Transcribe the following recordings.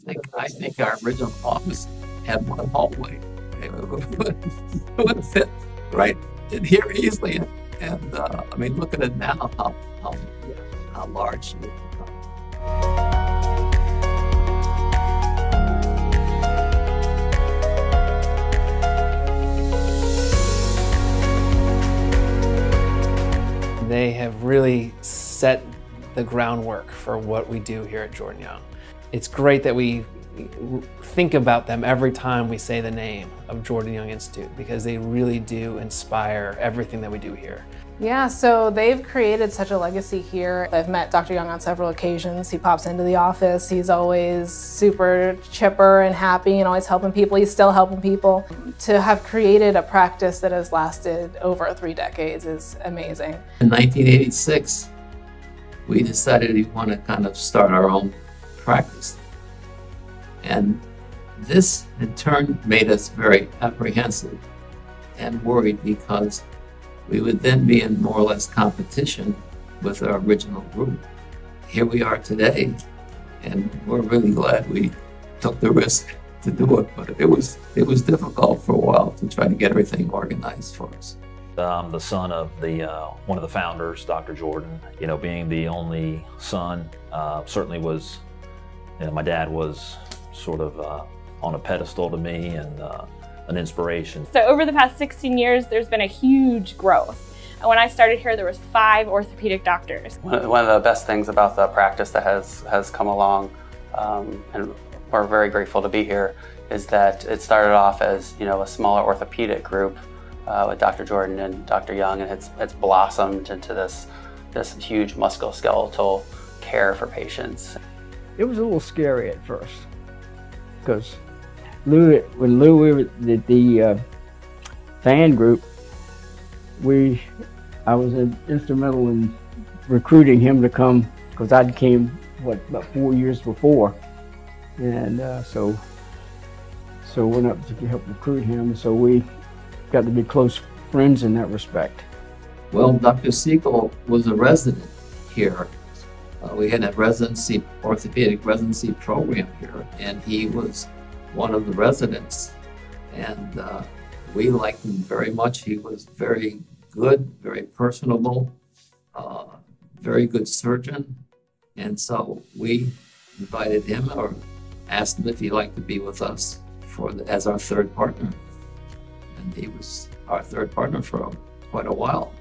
think our original office had one hallway. It would fit right in here easily. And I mean, look at it now, how large it has become. They have really set the groundwork for what we do here at Jordan Young. It's great that we think about them every time we say the name of Jordan Young Institute, because they really do inspire everything that we do here. Yeah, so they've created such a legacy here. I've met Dr. Young on several occasions. He pops into the office. He's always super chipper and happy and always helping people. He's still helping people. To have created a practice that has lasted over 3 decades is amazing. In 1986, we decided we want to kind of start our own practice. And this, in turn, made us very apprehensive and worried, because we would then be in more or less competition with our original group. Here we are today, and we're really glad we took the risk to do it, but it was difficult for a while to try to get everything organized for us. I'm the son of one of the founders, Dr. Jordan. You know, being the only son certainly was, you know, my dad was sort of on a pedestal to me and an inspiration. So over the past 16 years, there's been a huge growth. And when I started here, there was 5 orthopedic doctors. One of the best things about the practice that has come along, and we're very grateful to be here, is that it started off as, you know, a smaller orthopedic group with Dr. Jordan and Dr. Young, and it's blossomed into this huge musculoskeletal care for patients. It was a little scary at first, because when Lou was at the fan group, I was instrumental in recruiting him to come, because I came about 4 years before, and so went up to help recruit him. So we got to be close friends in that respect. Well, Dr. Siegel was a resident here. We had a orthopedic residency program here, and he was one of the residents, and we liked him very much. He was very good, very personable, very good surgeon, and so we invited him, or asked him if he'd like to be with us as our 3rd partner, and he was our 3rd partner for quite a while.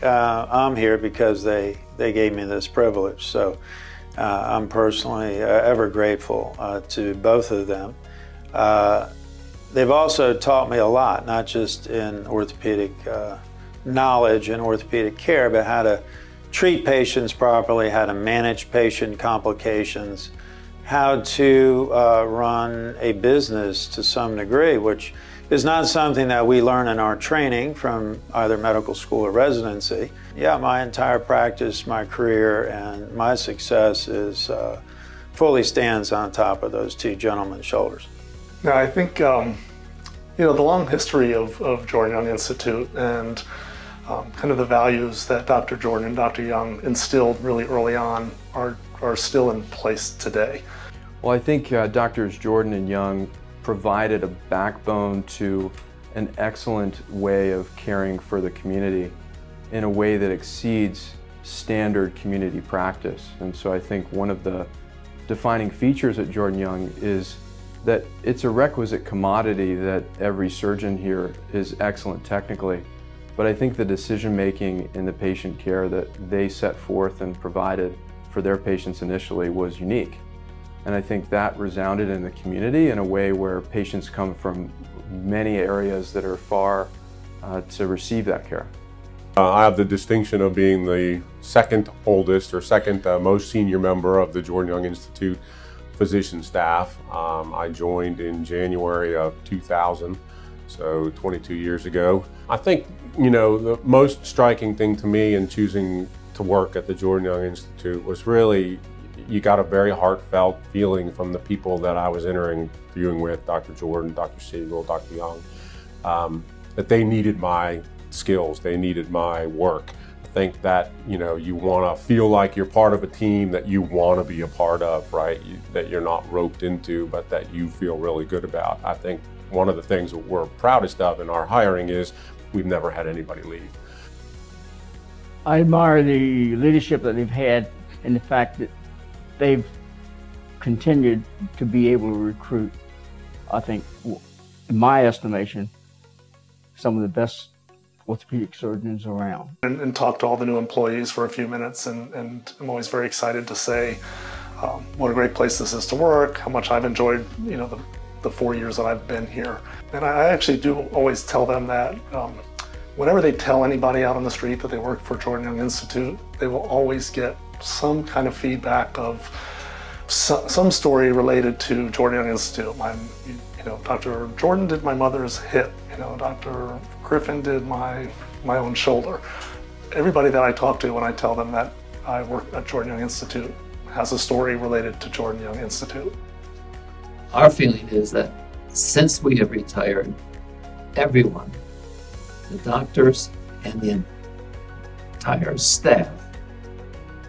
I'm here because they gave me this privilege, so I'm personally ever grateful to both of them. They've also taught me a lot, not just in orthopedic knowledge and orthopedic care, but how to treat patients properly, how to manage patient complications, how to run a business to some degree, which is not something that we learn in our training from either medical school or residency. Yeah, my entire practice, my career, and my success fully stands on top of those 2 gentlemen's shoulders. Now, I think you know, the long history of Jordan Young Institute and kind of the values that Dr. Jordan and Dr. Young instilled really early on are still in place today. Well, I think Drs. Jordan and Young provided a backbone to an excellent way of caring for the community in a way that exceeds standard community practice. And so I think one of the defining features at Jordan Young is that it's a requisite commodity that every surgeon here is excellent technically, but I think the decision-making in the patient care that they set forth and provided for their patients initially was unique. And I think that resounded in the community in a way where patients come from many areas that are far to receive that care. I have the distinction of being the 2nd oldest or 2nd most senior member of the Jordan Young Institute physician staff. I joined in January of 2000, so 22 years ago. I think, you know, the most striking thing to me in choosing to work at the Jordan Young Institute was really, you got a very heartfelt feeling from the people that I was interviewing with, Dr. Jordan, Dr. Siegel, Dr. Young, that they needed my skills, they needed my work. think that, you know, you want to feel like you're part of a team that you want to be a part of, right? That you're not roped into, but that you feel really good about. I think one of the things that we're proudest of in our hiring is we've never had anybody leave. I admire the leadership that they've had and the fact that they've continued to be able to recruit, I think, in my estimation, some of the best orthopedic surgeons around. And talk to all the new employees for a few minutes, and I'm always very excited to say what a great place this is to work, how much I've enjoyed, you know, the 4 years that I've been here. And I actually do always tell them that whenever they tell anybody out on the street that they work for Jordan Young Institute, they will always get some kind of feedback of some story related to Jordan Young Institute. You know, Dr. Jordan did my mother's hip. You know, Dr. Griffin did my own shoulder. Everybody that I talk to when I tell them that I work at Jordan Young Institute has a story related to Jordan Young Institute. Our feeling is that since we have retired, everyone, the doctors and the entire staff,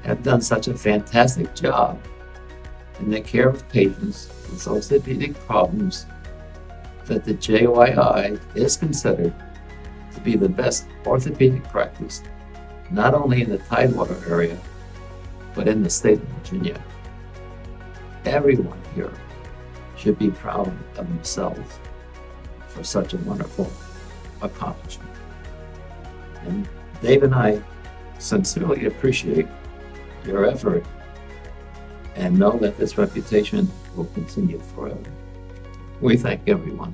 have done such a fantastic job in the care of patients with orthopedic problems that the JYI is considered to be the best orthopedic practice, not only in the Tidewater area, but in the state of Virginia. Everyone here should be proud of themselves for such a wonderful accomplishment. And Dave and I sincerely appreciate your effort and know that this reputation will continue forever. We thank everyone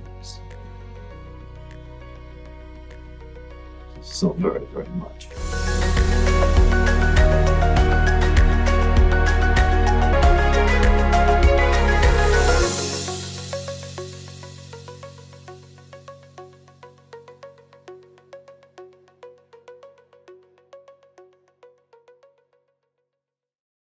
so very, very much.